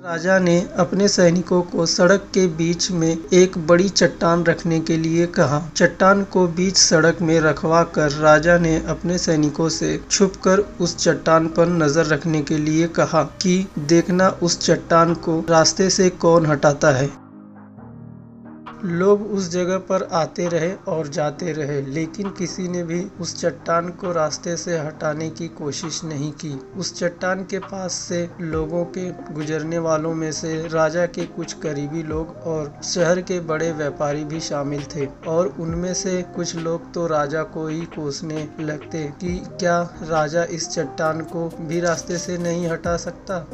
राजा ने अपने सैनिकों को सड़क के बीच में एक बड़ी चट्टान रखने के लिए कहा। चट्टान को बीच सड़क में रखवा कर राजा ने अपने सैनिकों से छुपकर उस चट्टान पर नजर रखने के लिए कहा कि देखना उस चट्टान को रास्ते से कौन हटाता है। लोग उस जगह पर आते रहे और जाते रहे, लेकिन किसी ने भी उस चट्टान को रास्ते से हटाने की कोशिश नहीं की। उस चट्टान के पास से लोगों के गुजरने वालों में से राजा के कुछ करीबी लोग और शहर के बड़े व्यापारी भी शामिल थे, और उनमें से कुछ लोग तो राजा को ही कोसने लगते कि क्या राजा इस चट्टान को भी रास्ते से नहीं हटा सकता।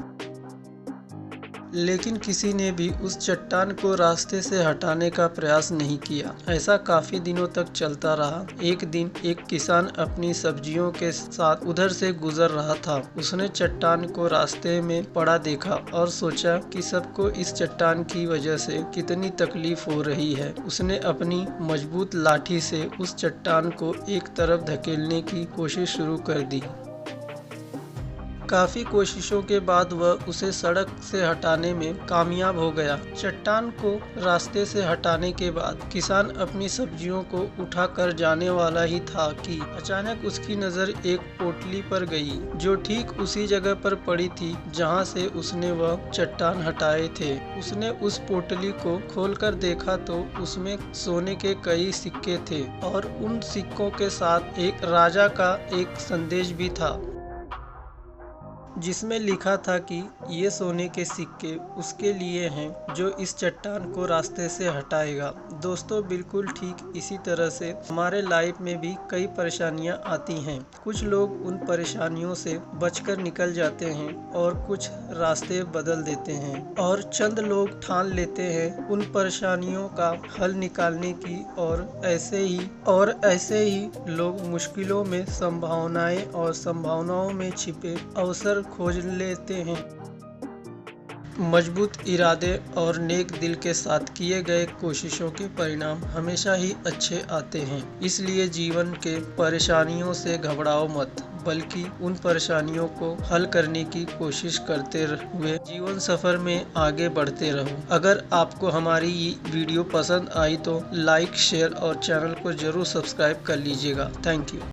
लेकिन किसी ने भी उस चट्टान को रास्ते से हटाने का प्रयास नहीं किया। ऐसा काफी दिनों तक चलता रहा। एक दिन एक किसान अपनी सब्जियों के साथ उधर से गुजर रहा था। उसने चट्टान को रास्ते में पड़ा देखा और सोचा कि सबको इस चट्टान की वजह से कितनी तकलीफ हो रही है। उसने अपनी मजबूत लाठी से उस चट्टान को एक तरफ धकेलने की कोशिश शुरू कर दी। काफी कोशिशों के बाद वह उसे सड़क से हटाने में कामयाब हो गया। चट्टान को रास्ते से हटाने के बाद किसान अपनी सब्जियों को उठाकर जाने वाला ही था कि अचानक उसकी नजर एक पोटली पर गई, जो ठीक उसी जगह पर पड़ी थी जहां से उसने वह चट्टान हटाए थे। उसने उस पोटली को खोलकर देखा तो उसमें सोने के कई सिक्के थे और उन सिक्कों के साथ एक राजा का एक संदेश भी था, जिसमें लिखा था कि ये सोने के सिक्के उसके लिए हैं जो इस चट्टान को रास्ते से हटाएगा। दोस्तों, बिल्कुल ठीक इसी तरह से हमारे लाइफ में भी कई परेशानियां आती हैं। कुछ लोग उन परेशानियों से बचकर निकल जाते हैं और कुछ रास्ते बदल देते हैं, और चंद लोग ठान लेते हैं उन परेशानियों का हल निकालने की, और ऐसे ही लोग मुश्किलों में संभावनाएं और संभावनाओं में छिपे अवसर खोज लेते हैं। मजबूत इरादे और नेक दिल के साथ किए गए कोशिशों के परिणाम हमेशा ही अच्छे आते हैं। इसलिए जीवन के परेशानियों से घबराओ मत, बल्कि उन परेशानियों को हल करने की कोशिश करते हुए जीवन सफर में आगे बढ़ते रहो। अगर आपको हमारी ये वीडियो पसंद आई तो लाइक, शेयर और चैनल को जरूर सब्सक्राइब कर लीजिएगा। Thank you.